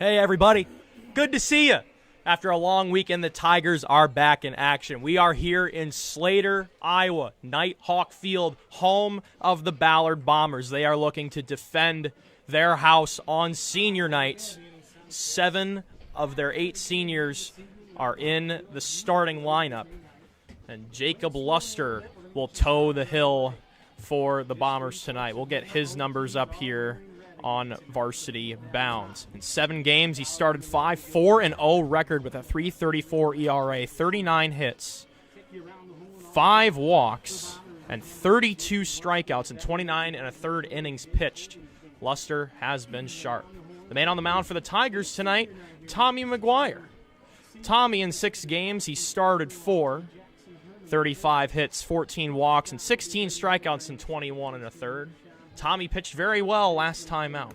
Hey everybody, good to see you. After a long weekend, the Tigers are back in action. We are here in Slater, Iowa, Nighthawk Field, home of the Ballard Bombers. They are looking to defend their house on senior night. 7 of their 8 seniors are in the starting lineup, and Jacob Luster will toe the hill for the Bombers tonight. We'll get his numbers up here on Varsity Bounds. In 7 games, he started 5-4-0 record with a 3.34 ERA, 39 hits, 5 walks, and 32 strikeouts in 29 1/3 innings pitched. Luster has been sharp. The man on the mound for the Tigers tonight, Tommy McGuire. Tommy, in 6 games, he started 4, 35 hits, 14 walks, and 16 strikeouts in 21 1/3. Tommy pitched very well last time out.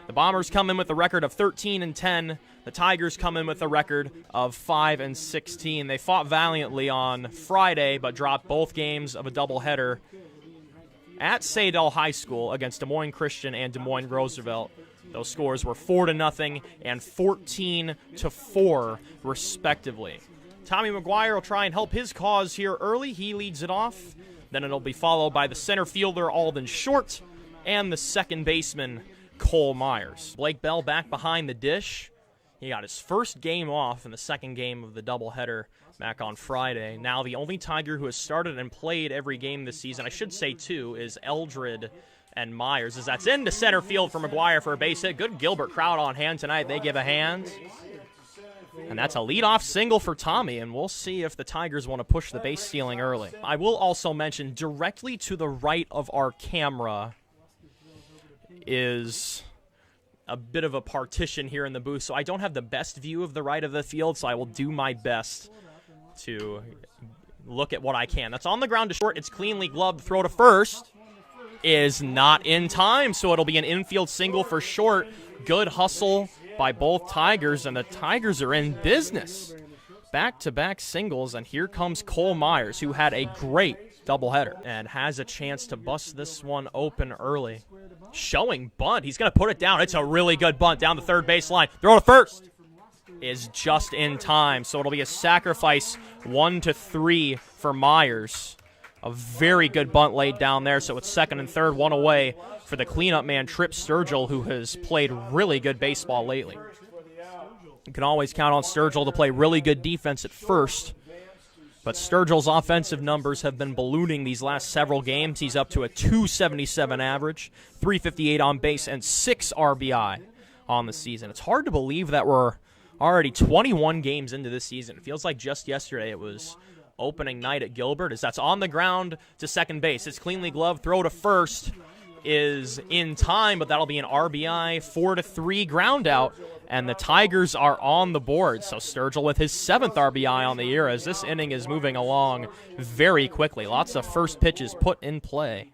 The Bombers come in with a record of 13-10. The Tigers come in with a record of 5-16. They fought valiantly on Friday, but dropped both games of a doubleheader at Saydell High School against Des Moines Christian and Des Moines Roosevelt. Those scores were 4-0 and 14-4, respectively. Tommy McGuire will try and help his cause here early. He leads it off. Then it'll be followed by the center fielder, Alden Short, and the second baseman, Cole Myers. Blake Bell back behind the dish. He got his first game off in the second game of the doubleheader back on Friday. Now the only Tiger who has started and played every game this season, I should say two, is Eldred and Myers, as that's into center field for McGuire for a base hit. Good Gilbert crowd on hand tonight. They give a hand. And that's a leadoff single for Tommy, and we'll see if the Tigers want to push the base stealing early. I will also mention directly to the right of our camera is a bit of a partition here in the booth, so I don't have the best view of the right of the field, so I will do my best to look at what I can. That's on the ground to short. It's cleanly gloved. Throw to first is not in time, so it'll be an infield single for Short. Good hustle by both Tigers, and the Tigers are in business. Back-to-back singles, and here comes Cole Myers, who had a great doubleheader and has a chance to bust this one open early. Showing bunt. He's going to put it down. It's a really good bunt down the third baseline. Throw to first is just in time, so it'll be a sacrifice 1-3 for Myers. A very good bunt laid down there, so it's second and third, one away for the cleanup man, Trip Sturgill, who has played really good baseball lately. You can always count on Sturgill to play really good defense at first, but Sturgill's offensive numbers have been ballooning these last several games. He's up to a .277 average, .358 on base, and 6 RBI on the season. It's hard to believe that we're already 21 games into this season. It feels like just yesterday it was opening night at Gilbert, as that's on the ground to second base. It's cleanly gloved. Throw to first is in time, but that'll be an RBI 4-3 ground out, and the Tigers are on the board. So Sturgill with his 7th RBI on the year, as this inning is moving along very quickly. Lots of first pitches put in play.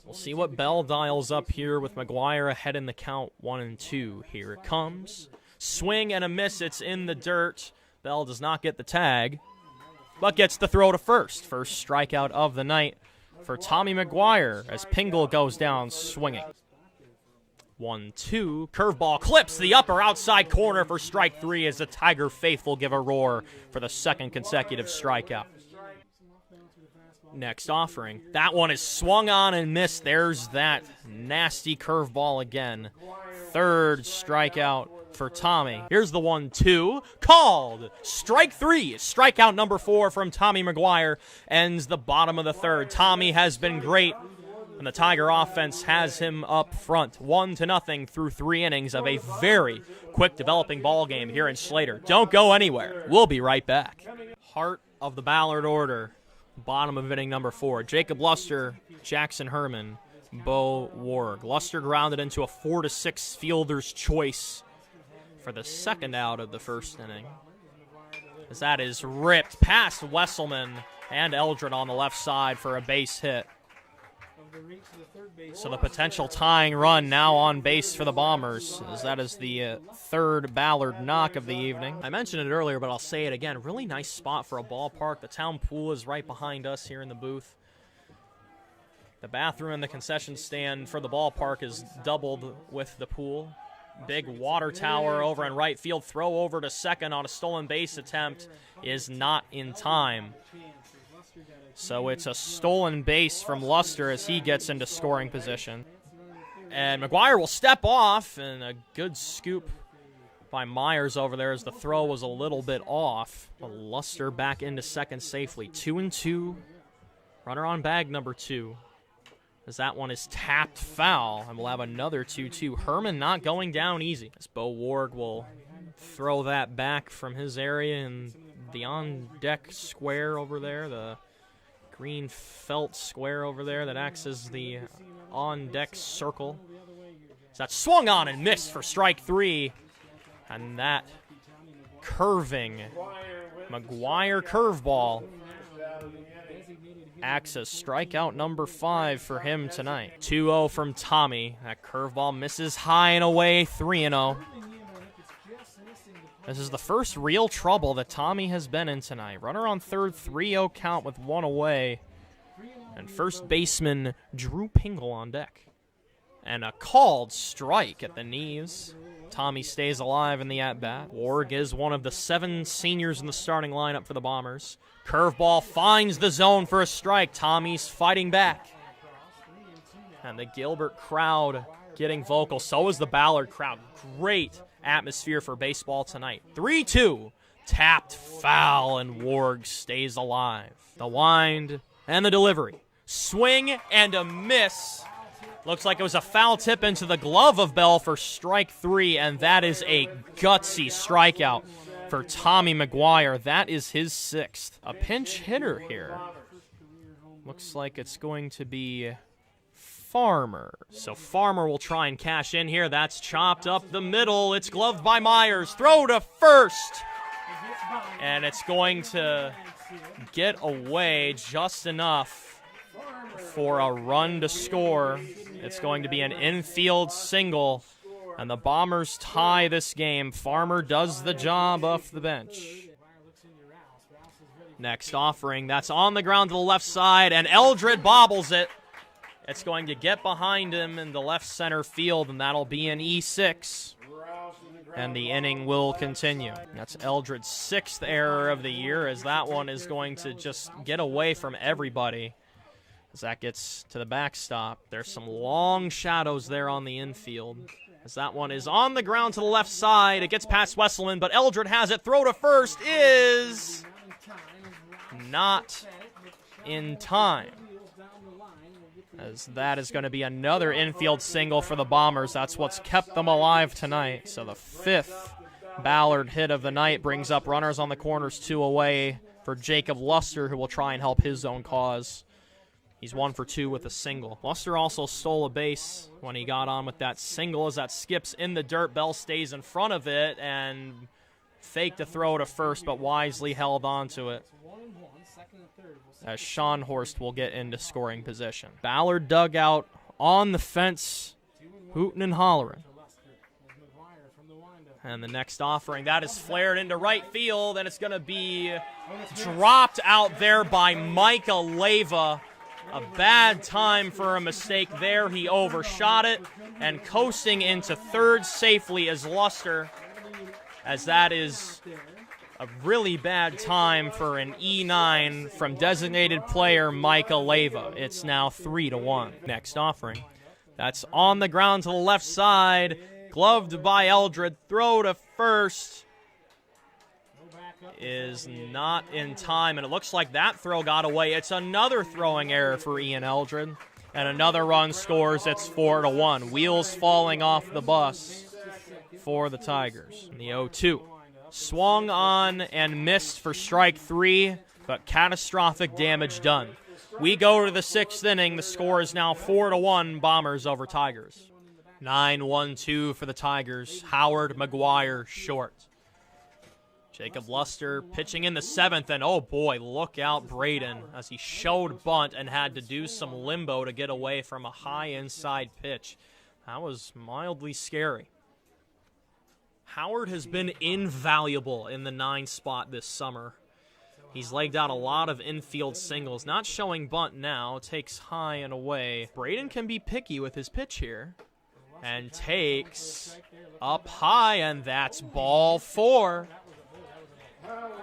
We'll see what Bell dials up here with McGuire ahead in the count 1-2. Here it comes. Swing and a miss. It's in the dirt. Bell does not get the tag, but gets the throw to first. First strikeout of the night for Tommy McGuire as Pingle goes down swinging. 1-2. Curveball clips the upper outside corner for strike 3 as the Tiger faithful give a roar for the second consecutive strikeout. Next offering. That one is swung on and missed. There's that nasty curveball again. Third strikeout for Tommy. Here's the 1-2. Called. Strike 3. Strikeout number 4 from Tommy McGuire ends the bottom of the third. Tommy has been great, and the Tiger offense has him up front. 1-0 through 3 innings of a very quick developing ball game here in Slater. Don't go anywhere. We'll be right back. Heart of the Ballard order. Bottom of inning number 4. Jacob Luster, Jackson Herman, Bo Warg. Luster grounded into a 4-6 fielder's choice for the second out of the first inning, as that is ripped past Wesselman and Eldred on the left side for a base hit. So the potential tying run now on base for the Bombers, as that is the third Ballard knock of the evening. I mentioned it earlier, but I'll say it again. Really nice spot for a ballpark. The town pool is right behind us here in the booth. The bathroom and the concession stand for the ballpark is doubled with the pool. big water tower over in right field. Throw over to second on a stolen base attempt is not in time. So it's a stolen base from Luster as he gets into scoring position. And McGuire will step off, and a good scoop by Myers over there as the throw was a little bit off. But Luster back into second safely. 2-2. Runner on bag number 2. As that one is tapped foul, and we'll have another 2-2. Herman not going down easy. As Bo Warg will throw that back from his area in the on-deck square over there, the green felt square over there that acts as the on-deck circle. So that swung on and missed for strike 3. And that curving McGuire curveball acts as strikeout number 5 for him tonight. 2-0 from Tommy. That curveball misses high and away, 3-0. This is the first real trouble that Tommy has been in tonight. Runner on third, 3-0 count with 1 away. And first baseman Drew Pingle on deck. And a called strike at the knees. Tommy stays alive in the at-bat. Warg is one of the 7 seniors in the starting lineup for the Bombers. Curveball finds the zone for a strike. Tommy's fighting back. And the Gilbert crowd getting vocal. So is the Ballard crowd. Great atmosphere for baseball tonight. 3-2. Tapped foul, and Warg stays alive. The wind and the delivery. Swing and a miss. Looks like it was a foul tip into the glove of Bell for strike 3, and that is a gutsy strikeout for Tommy McGuire. That is his 6th. A pinch hitter here. Looks like it's going to be Farmer. So Farmer will try and cash in here. That's chopped up the middle. It's gloved by Myers. Throw to first. And it's going to get away just enough for a run to score. It's going to be an infield single, and the Bombers tie this game. Farmer does the job off the bench. Next offering, that's on the ground to the left side, and Eldred bobbles it. It's going to get behind him in the left center field, and that'll be an E6. And the inning will continue. That's Eldred's 6th error of the year, as that one is going to just get away from everybody. As that gets to the backstop, there's some long shadows there on the infield. As that one is on the ground to the left side, it gets past Wesselman, but Eldred has it. Throw to first is not in time. As that is going to be another infield single for the Bombers. That's what's kept them alive tonight. So the 5th Ballard hit of the night brings up runners on the corners, 2 away for Jacob Luster, who will try and help his own cause. He's 1 for 2 with a single. Luster also stole a base when he got on with that single as that skips in the dirt. Bell stays in front of it and faked a throw to first, but wisely held on to it. As Sean Horst will get into scoring position. Ballard dugout on the fence, hooting and hollering. And the next offering, that is flared into right field, and it's going to be dropped out there by Micah Leyva. A bad time for a mistake there. He overshot it, and coasting into third safely is Luster, as that is a really bad time for an E9 from designated player Micah Leyva. It's now 3-1. Next offering. That's on the ground to the left side. Gloved by Eldred. Throw to first is not in time, and it looks like that throw got away. It's another throwing error for Ian Eldred, and another run scores. It's 4-1. Wheels falling off the bus for the Tigers. And the 0-2. Swung on and missed for strike 3, but catastrophic damage done. We go to the 6th inning. The score is now 4-1, Bombers over Tigers. 9-1-2 for the Tigers. Howard, McGuire, short. Jacob Luster pitching in the 7th, and oh boy, look out Braden as he showed bunt and had to do some limbo to get away from a high inside pitch. That was mildly scary. Howard has been invaluable in the 9 spot this summer. He's legged out a lot of infield singles. Not showing bunt now. Takes high and away. Braden can be picky with his pitch here. and takes up high, and that's ball 4.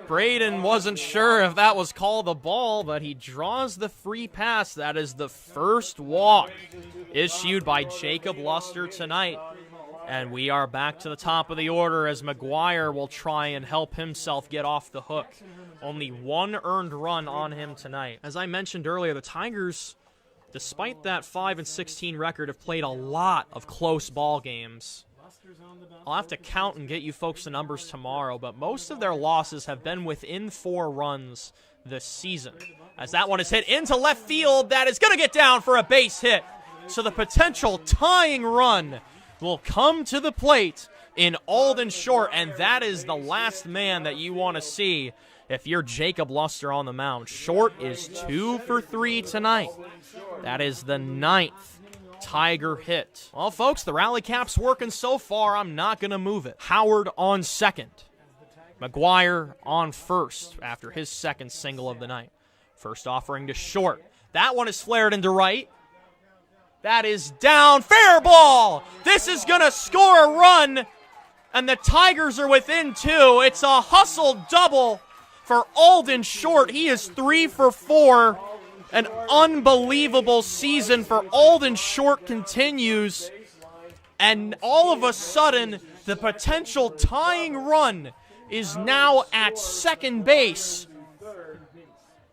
Braden wasn't sure if that was called a ball, but he draws the free pass. That is the first walk issued by Jacob Luster tonight. And we are back to the top of the order as McGuire will try and help himself get off the hook. Only 1 earned run on him tonight. As I mentioned earlier, the Tigers, despite that 5-16 record, have played a lot of close ball games. I'll have to count and get you folks the numbers tomorrow, but most of their losses have been within 4 runs this season. As that one is hit into left field, that is going to get down for a base hit. So the potential tying run will come to the plate in Alden Short, and that is the last man that you want to see if you're Jacob Luster on the mound. Short is 2 for 3 tonight. That is the 9th Tiger hit. Well, folks, the rally cap's working so far, I'm not going to move it. Howard on second. McGuire on first after his second single of the night. First offering to Short. That one is flared into right. That is down. Fair ball. This is going to score a run, and the Tigers are within 2. It's a hustle double for Alden Short. He is 3 for 4. An unbelievable season for Alden Short continues, and all of a sudden, the potential tying run is now at second base,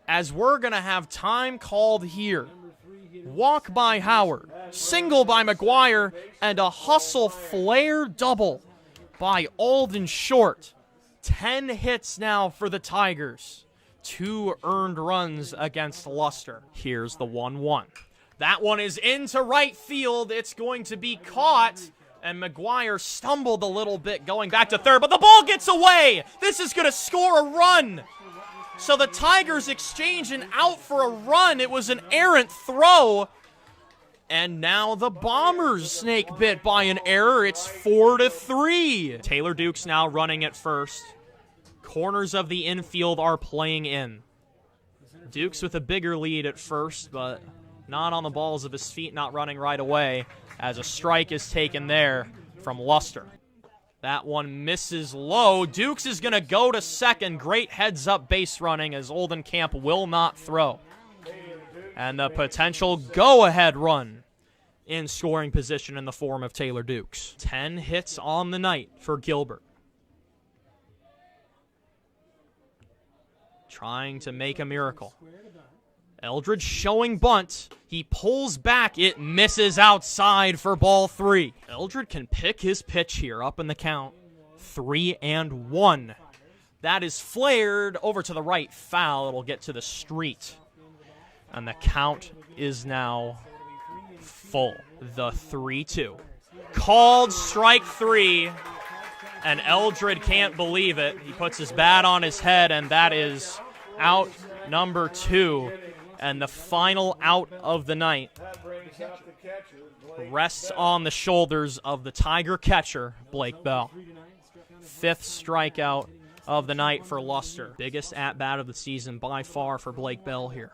as we're going to have time called here. Walk by Howard, single by McGuire, and a hustle flare double by Alden Short. 10 hits now for the Tigers. 2 earned runs against Luster. Here's the 1-1. That one is into right field. It's going to be caught, and McGuire stumbled a little bit going back to third, but the ball gets away. This is going to score a run. So the Tigers exchange an out for a run. It was an errant throw. And now the Bombers snake bit by an error. It's 4-3. Taylor Dukes now running at first. Corners of the infield are playing in. Dukes with a bigger lead at first, but not on the balls of his feet, not running right away, as a strike is taken there from Luster. That one misses low. Dukes is going to go to second. Great heads-up base running as Oldenkamp will not throw. And the potential go-ahead run in scoring position in the form of Taylor Dukes. 10 hits on the night for Gilbert. Trying to make a miracle. Eldridge showing bunt. He pulls back. It misses outside for ball 3. Eldridge can pick his pitch here up in the count. 3-1. That is flared over to the right, foul. It'll get to the street. And the count is now full. The 3-2. Called strike 3. And Eldred can't believe it. He puts his bat on his head, and that is out number 2. And the final out of the night rests on the shoulders of the Tiger catcher, Blake Bell. 5th strikeout of the night for Luster. Biggest at-bat of the season by far for Blake Bell here.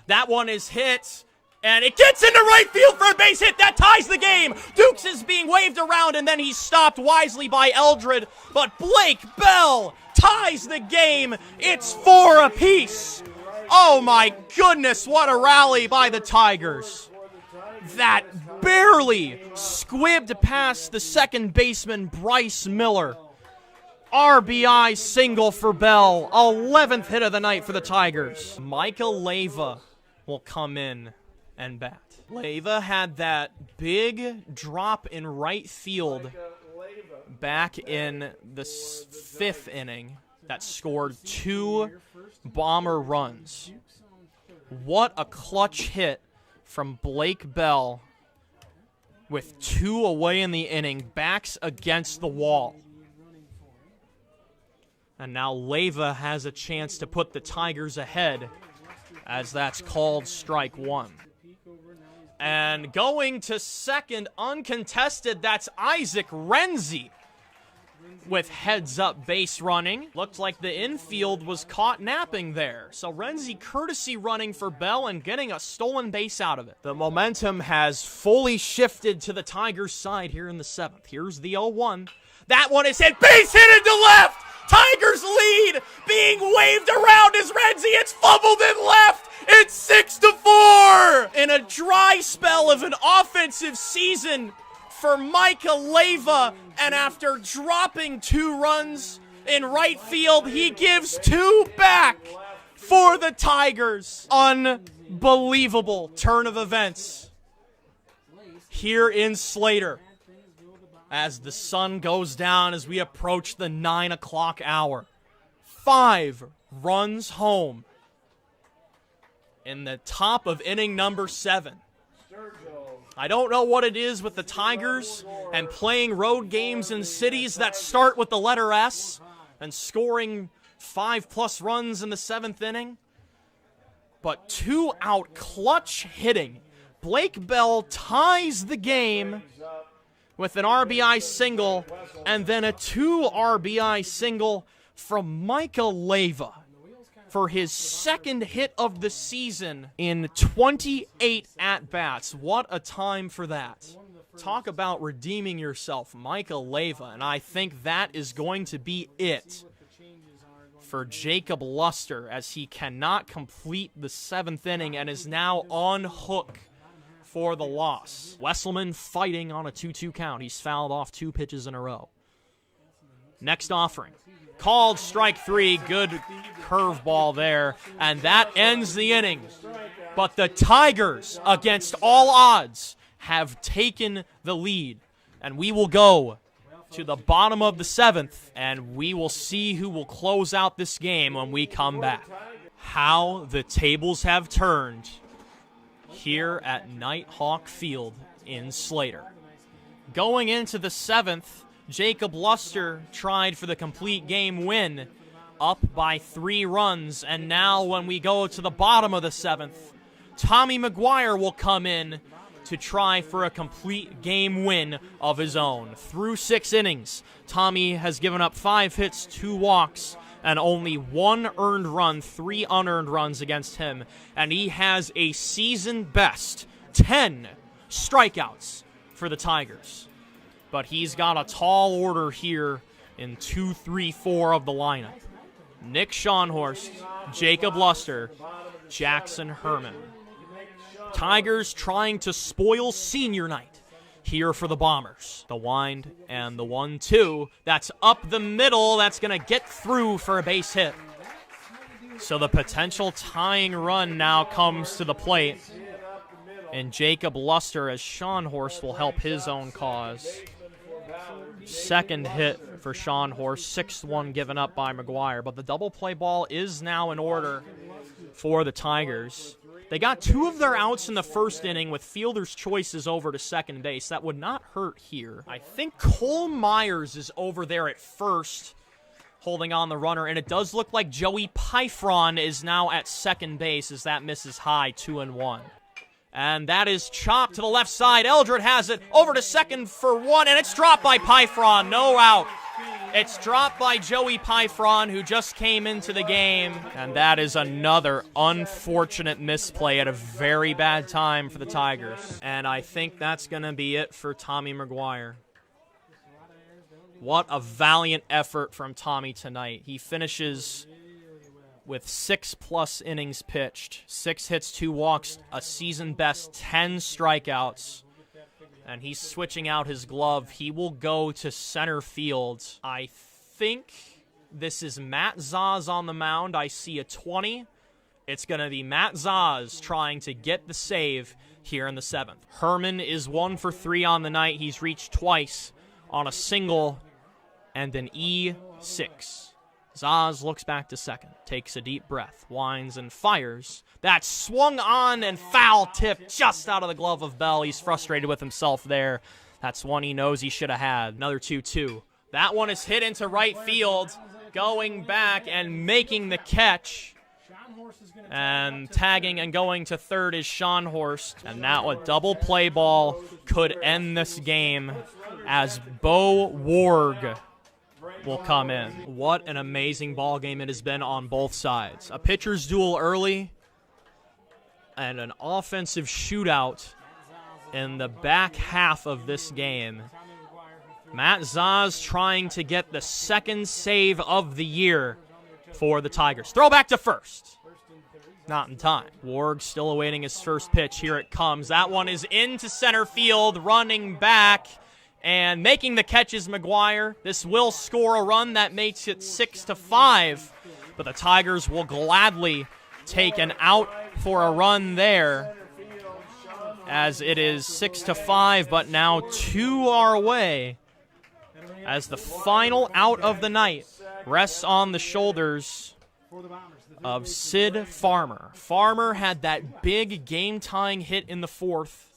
That one is hit, and it gets into right field for a base hit. That ties the game. Dukes is being waved around, and then he's stopped wisely by Eldred. But Blake Bell ties the game. It's 4 apiece. Oh my goodness, what a rally by the Tigers. That barely squibbed past the second baseman, Bryce Miller. RBI single for Bell. 11th hit of the night for the Tigers. Michael Leyva will come in and bat. Leyva had that big drop in right field back in the 5th inning that scored 2 Bomber runs. What a clutch hit from Blake Bell with 2 away in the inning, backs against the wall. And now Leyva has a chance to put the Tigers ahead, as that's called strike 1. And going to second uncontested, that's Isaac Renzi. with heads-up base running. Looked like the infield was caught napping there. So Renzi courtesy running for Bell and getting a stolen base out of it. The momentum has fully shifted to the Tigers' side here in the 7th. Here's the 0-1. That one is hit. Base hit into left! Tigers lead being waved around as Renzi. It's fumbled in left. It's 6-4 in a dry spell of an offensive season for Micah Leyva, and after dropping 2 runs in right field, he gives 2 back for the Tigers. Unbelievable turn of events here in Slater as the sun goes down as we approach the 9 o'clock hour. 5 runs home in the top of inning number 7. I don't know what it is with the Tigers and playing road games in cities that start with the letter S and scoring 5+ runs in the 7th inning. But 2-out clutch hitting. Blake Bell ties the game with an RBI single and then a 2 RBI single from Micah Leyva for his 2nd hit of the season in 28 at-bats. What a time for that. Talk about redeeming yourself, Micah Leyva, and I think that is going to be it for Jacob Luster as he cannot complete the 7th inning and is now on hook for the loss. Wesselman fighting on a 2-2 count. He's fouled off 2 pitches in a row. Next offering. Called strike 3, good curveball there, and that ends the inning. But the Tigers, against all odds, have taken the lead. And we will go to the bottom of the 7th, and we will see who will close out this game when we come back. How the tables have turned here at Nighthawk Field in Slater. Going into the 7th, Jacob Luster tried for the complete game win, up by 3 runs, and now when we go to the bottom of the 7th, Tommy McGuire will come in to try for a complete game win of his own. Through 6 innings, Tommy has given up 5 hits, 2 walks, and only 1 earned run, 3 unearned runs against him, and he has a season-best 10 strikeouts for the Tigers. But he's got a tall order here in 2, 3, 4 of the lineup. Nick Schonhorst, Jacob Luster, Jackson Herman. Tigers trying to spoil senior night here for the Bombers. The wind and the 1-2. That's up the middle. That's going to get through for a base hit. So the potential tying run now comes to the plate. And Jacob Luster, as Schonhorst will help his own cause. 2nd hit for Schonhorst, 6th one given up by McGuire. But the double play ball is now in order for the Tigers. They got 2 of their outs in the 1st inning with fielder's choices over to 2nd base. That would not hurt here. I think Cole Myers is over there at 1st, holding on the runner. And it does look like Joey Pyfron is now at 2nd base as that misses high, 2-1. And that is chopped to the left side. Eldred has it over to 2nd for 1, and it's dropped by Pyfron. No out. It's dropped by Joey Pyfron, who just came into the game. And that is another unfortunate misplay at a very bad time for the Tigers. And I think that's going to be it for Tommy McGuire. What a valiant effort from Tommy tonight. He finishes with 6+ innings pitched, 6 hits, 2 walks, a season-best 10 strikeouts. And he's switching out his glove. He will go to center field. I think this is Matt Zaz on the mound. I see a 20. It's going to be Matt Zaz trying to get the save here in the 7th. Herman is 1 for 3 on the night. He's reached twice on a single and an E6. Zaz looks back to 2nd, takes a deep breath, winds and fires. That swung on and foul tip just out of the glove of Bell. He's frustrated with himself there. That's one he knows he should have had. Another 2-2. That one is hit into right field, going back and making the catch. And tagging and going to 3rd is Schonhorst. And now a double play ball could end this game as Bo Warg will come in. What an amazing ball game it has been on both sides. A pitcher's duel early and an offensive shootout in the back half of this game. Matt Zaz trying to get the second save of the year for the Tigers. Throw back to first. Not in time. Warg still awaiting his first pitch. Here it comes. That one is into center field, running back, and making the catch is McGuire. This will score a run that makes it 6-5, but the Tigers will gladly take an out for a run there, as it is 6-5, but now 2 are away, as the final out of the night rests on the shoulders of Sid Farmer. Farmer had that big game-tying hit in the fourth.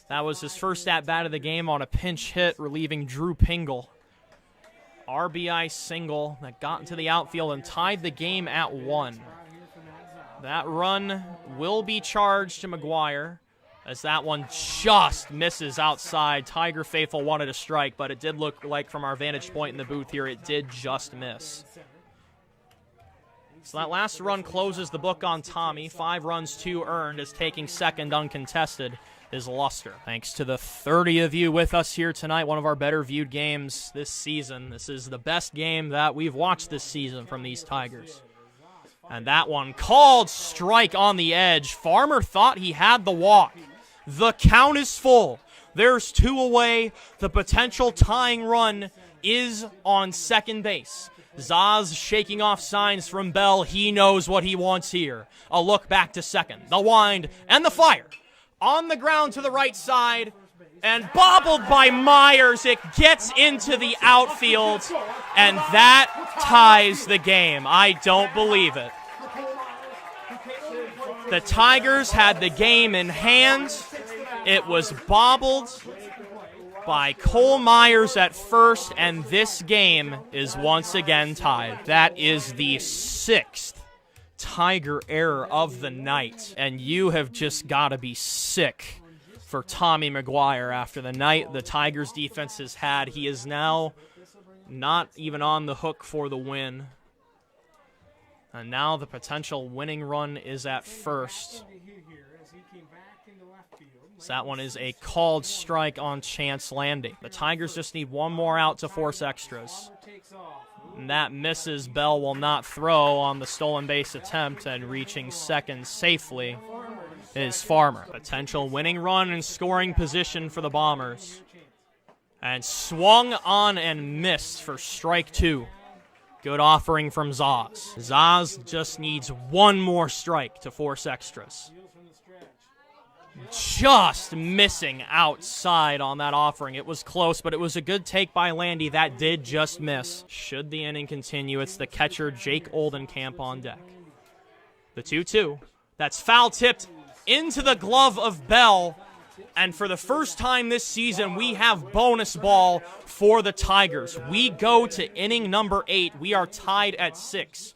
That was his first at-bat of the game on a pinch hit, relieving Drew Pingle. RBI single that got into the outfield and tied the game at 1. That run will be charged to McGuire, as that one just misses outside. Tiger faithful wanted a strike, but it did look like from our vantage point in the booth here, it did just miss. So that last run closes the book on Tommy. 5 runs, 2 earned, as taking second uncontested is Luster. Thanks to the 30 of you with us here tonight, one of our better viewed games this season. This is the best game that we've watched this season from these Tigers. And that one called strike on the edge. Farmer thought he had the walk. The count is full. There's 2 away. The potential tying run is on second base. Zaz shaking off signs from Bell. He knows what he wants here. A look back to second. The wind and the fire. On the ground to the right side. And bobbled by Myers. It gets into the outfield. And that ties the game. I don't believe it. The Tigers had the game in hand. It was bobbled by Cole Myers at first, and this game is once again tied. That is the 6th Tiger error of the night, and you have just got to be sick for Tommy McGuire after the night the Tigers defense has had. He is now not even on the hook for the win. And now the potential winning run is at first. So that one is a called strike on Chance Landy. The Tigers just need 1 more out to force extras. And that misses. Bell will not throw on the stolen base attempt, and reaching second safely is Farmer. Potential winning run and scoring position for the Bombers. And swung on and missed for strike 2. Good offering from Zaz. Zaz just needs 1 more strike to force extras. Just missing outside on that offering. It was close, but it was a good take by Landy. That did just miss. Should the inning continue, it's the catcher Jake Oldenkamp on deck. The 2-2. That's foul tipped into the glove of Bell. And for the first time this season, we have bonus ball for the Tigers. We go to inning number 8. We are tied at 6.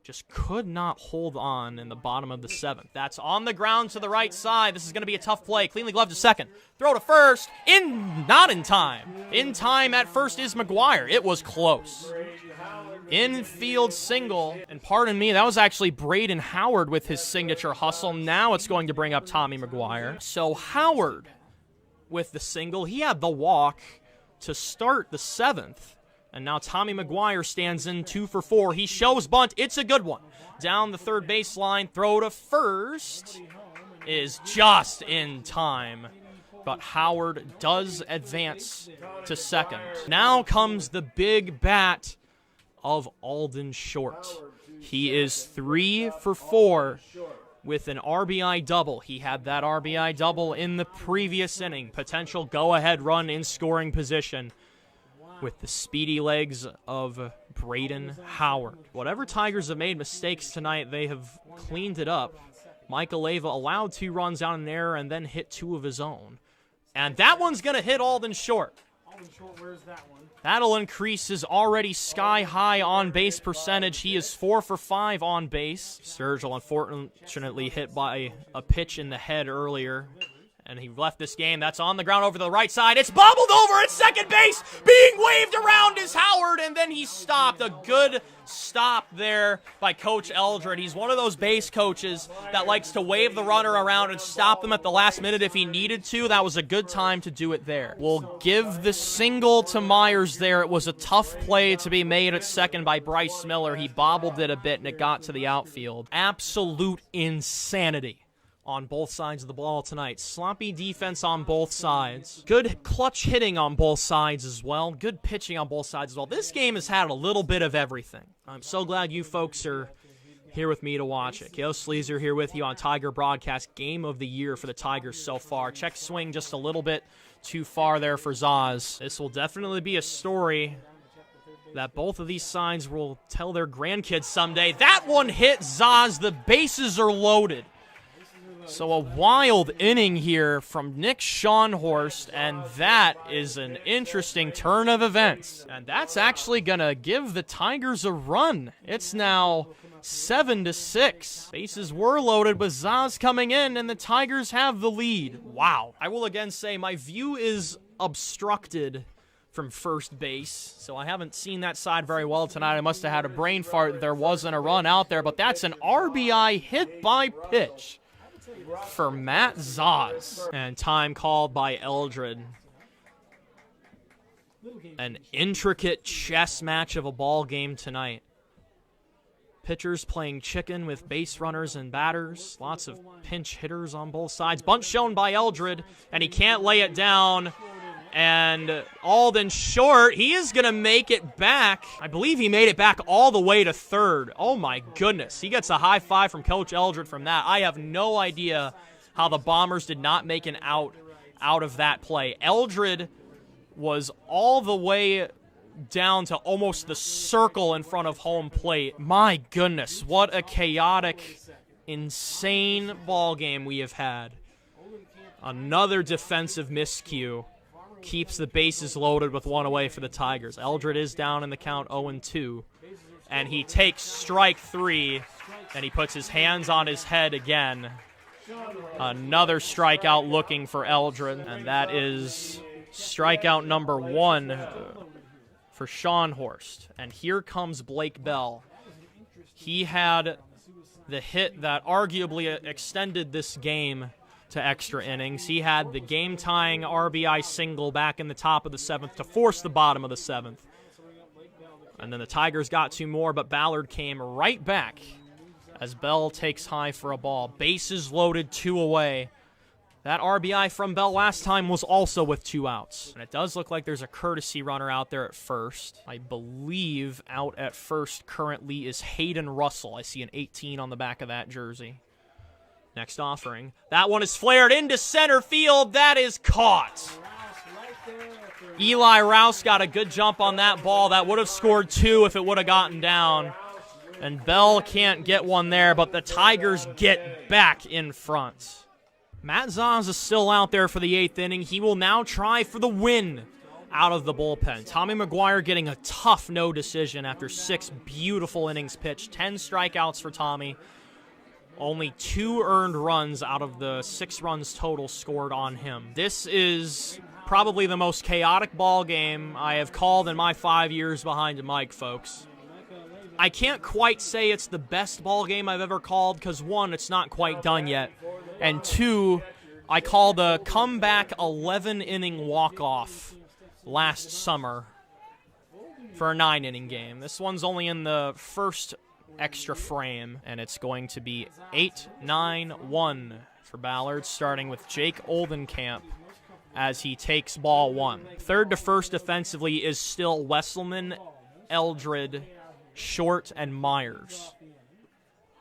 Just could not hold on in the bottom of the 7th. That's on the ground to the right side. This is going to be a tough play. Cleanly gloved to second. Throw to first. Not in time. In time at first is McGuire. It was close. Infield single. And pardon me, that was actually Braden Howard with his signature hustle. Now it's going to bring up Tommy McGuire. So Howard with the single. He had the walk to start the 7th. And now Tommy McGuire stands in 2 for 4. He shows bunt. It's a good one. Down the third baseline. Throw to first is just in time. But Howard does advance to second. Now comes the big bat of Alden Short. He is 3 for 4 with an RBI double. He had that RBI double in the previous inning. Potential go-ahead run in scoring position with the speedy legs of Braden Howard. Whatever Tigers have made mistakes tonight, they have cleaned it up. Michael Leva allowed 2 runs out in error and then hit 2 of his own. And that one's going to hit Alden Short. Where's that one? That'll increase his already sky-high on-base percentage. He is 4 for 5 on base. Sturgill, unfortunately, hit by a pitch in the head earlier And he left this game. That's on the ground over to the right side. It's bobbled over at second base. Being waved around is Howard, and then he stopped. A good stop there by Coach Eldred. He's one of those base coaches that likes to wave the runner around and stop them at the last minute if he needed to. That was a good time to do it there. We'll give the single to Myers there. It was a tough play to be made at second by Bryce Miller. He bobbled it a bit, and it got to the outfield. Absolute insanity on both sides of the ball tonight. Sloppy defense on both sides. Good clutch hitting on both sides as well. Good pitching on both sides as well. This game has had a little bit of everything. I'm so glad you folks are here with me to watch it. Kale Sleazer here with you on Tiger Broadcast. Game of the year for the Tigers so far. Check swing just a little bit too far there for Zaz. This will definitely be a story that both of these sides will tell their grandkids someday. That one hit Zaz. The bases are loaded. So a wild inning here from Nick Schonhorst, and that is an interesting turn of events. And that's actually going to give the Tigers a run. It's now 7-6. Bases were loaded with Zaz coming in, and the Tigers have the lead. Wow. I will again say my view is obstructed from first base, so I haven't seen that side very well tonight. I must have had a brain fart. There wasn't a run out there, but that's an RBI hit by pitch for Matt Zaz. And time called by Eldred. An intricate chess match of a ball game tonight. Pitchers playing chicken with base runners and batters. Lots of pinch hitters on both sides. Bunt shown by Eldred, and he can't lay it down. And Alden short. He is going to make it back. I believe he made it back all the way to third. Oh, my goodness. He gets a high five from Coach Eldred from that. I have no idea how the Bombers did not make an out of that play. Eldred was all the way down to almost the circle in front of home plate. My goodness, what a chaotic, insane ball game we have had. Another defensive miscue keeps the bases loaded with one away for the Tigers. Eldred is down in the count 0-2, and he takes strike three, and he puts his hands on his head again. Another strikeout looking for Eldred, and that is strikeout number one for Schonhorst. And here comes Blake Bell. He had the hit that arguably extended this game to extra innings. He had the game-tying RBI single back in the top of the seventh to force the bottom of the seventh. And then the Tigers got two more, but Ballard came right back as Bell takes high for a ball. Bases loaded, two away. That RBI from Bell last time was also with two outs. And it does look like there's a courtesy runner out there at first. I believe out at first currently is Hayden Russell. I see an 18 on the back of that jersey. Next offering. That one is flared into center field. That is caught. Eli Rouse got a good jump on that ball. That would have scored two if it would have gotten down. And Bell can't get one there, but the Tigers get back in front. Matt Zaz is still out there for the eighth inning. He will now try for the win out of the bullpen. Tommy McGuire getting a tough no decision after 6 beautiful innings pitched. 10 strikeouts for Tommy. Only 2 earned runs out of the 6 runs total scored on him. This is probably the most chaotic ball game I have called in my 5 years behind the mic, folks. I can't quite say it's the best ball game I've ever called because, 1, it's not quite done yet, and 2, I called a comeback 11-inning walk-off last summer for a 9-inning game. This one's only in the first extra frame, and it's going to be 8-9-1 for Ballard, starting with Jake Oldenkamp as he takes ball 1. Third to first defensively is still Wesselman, Eldred, Short, and Myers.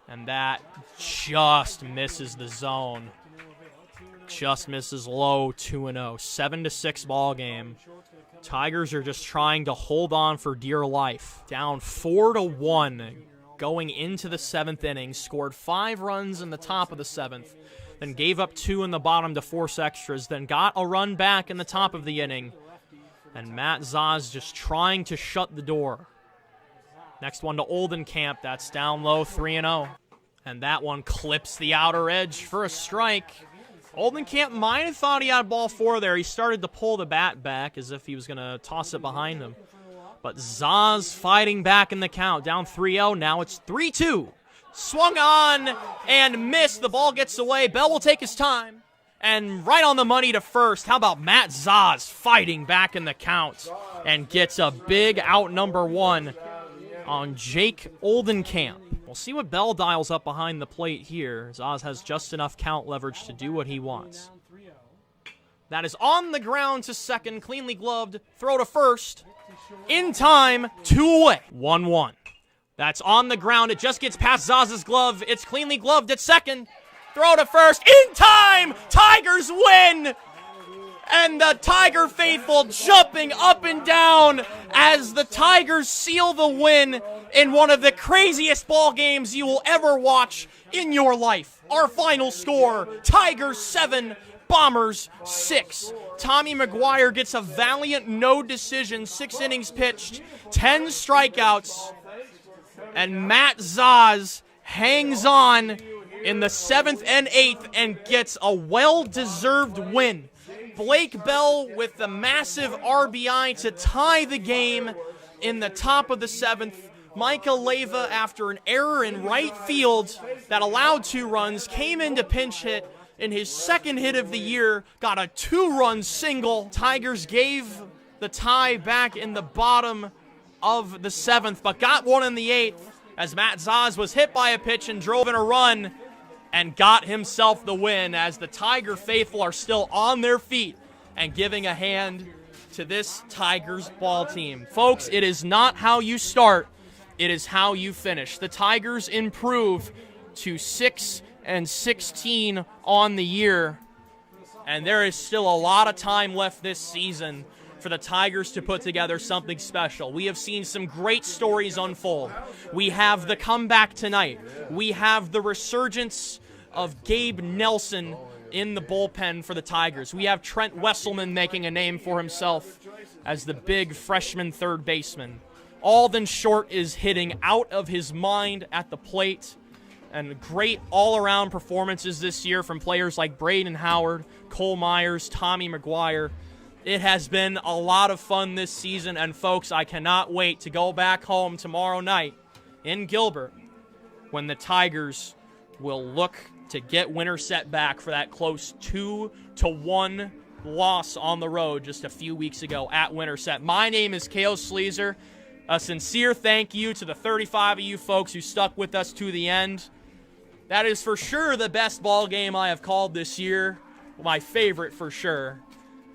And that just misses the zone. Just misses low, 2-0. 7-6 ball game. Tigers are just trying to hold on for dear life. Down 4-1 going into the 7th inning. Scored 5 runs in the top of the 7th. Then gave up 2 in the bottom to force extras. Then got a run back in the top of the inning. And Matt Zaz just trying to shut the door. Next one to Oldenkamp. That's down low, 3-0. And that one clips the outer edge for a strike. Oldenkamp might have thought he had ball 4 there. He started to pull the bat back as if he was going to toss it behind him. But Zaz fighting back in the count. Down 3-0. Now it's 3-2. Swung on and missed. The ball gets away. Bell will take his time. And right on the money to first. How about Matt Zaz fighting back in the count and gets a big out number 1 on Jake Oldenkamp. We'll see what Bell dials up behind the plate here. Zaz has just enough count leverage to do what he wants. That is on the ground to second. Cleanly gloved. Throw to first. In time. 2 away. 1-1. That's on the ground. It just gets past Zaz's glove. It's cleanly gloved at second. Throw to first. In time. Tigers win. And the Tiger faithful jumping up and down as the Tigers seal the win in one of the craziest ball games you will ever watch in your life. Our final score, Tigers 7, Bombers 6. Tommy McGuire gets a valiant no decision, 6 innings pitched, 10 strikeouts, and Matt Zaz hangs on in the 7th and 8th and gets a well-deserved win. Blake Bell with the massive RBI to tie the game in the top of the 7th. Micah Leyva, after an error in right field that allowed 2 runs, came in to pinch hit in his 2nd hit of the year, got a 2-run single. Tigers gave the tie back in the bottom of the 7th, but got one in the 8th as Matt Zaz was hit by a pitch and drove in a run and got himself the win as the Tiger faithful are still on their feet and giving a hand to this Tigers ball team. Folks, it is not how you start, it is how you finish. The Tigers improve to 6-16 on the year, and there is still a lot of time left this season for the Tigers to put together something special. We have seen some great stories unfold. We have the comeback tonight. We have the resurgence of Gabe Nelson in the bullpen for the Tigers. We have Trent Wesselman making a name for himself as the big freshman third baseman. Alden Short is hitting out of his mind at the plate. And great all-around performances this year from players like Braden Howard, Cole Myers, Tommy McGuire. It has been a lot of fun this season, and folks, I cannot wait to go back home tomorrow night in Gilbert when the Tigers will look to get Winterset back for that close 2-1 loss on the road just a few weeks ago at Winterset. My name is Kale Sleezer. A sincere thank you to the 35 of you folks who stuck with us to the end. That is for sure the best ball game I have called this year, my favorite for sure.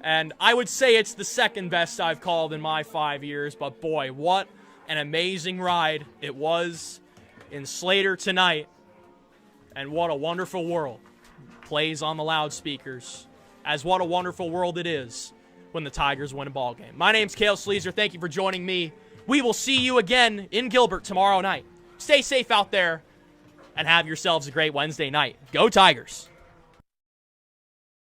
And I would say it's the second best I've called in my 5 years, but boy, what an amazing ride it was in Slater tonight. And what a wonderful world plays on the loudspeakers, as what a wonderful world it is when the Tigers win a ball game. My name's Kale Sleezer. Thank you for joining me. We will see you again in Gilbert tomorrow night. Stay safe out there and have yourselves a great Wednesday night. Go Tigers!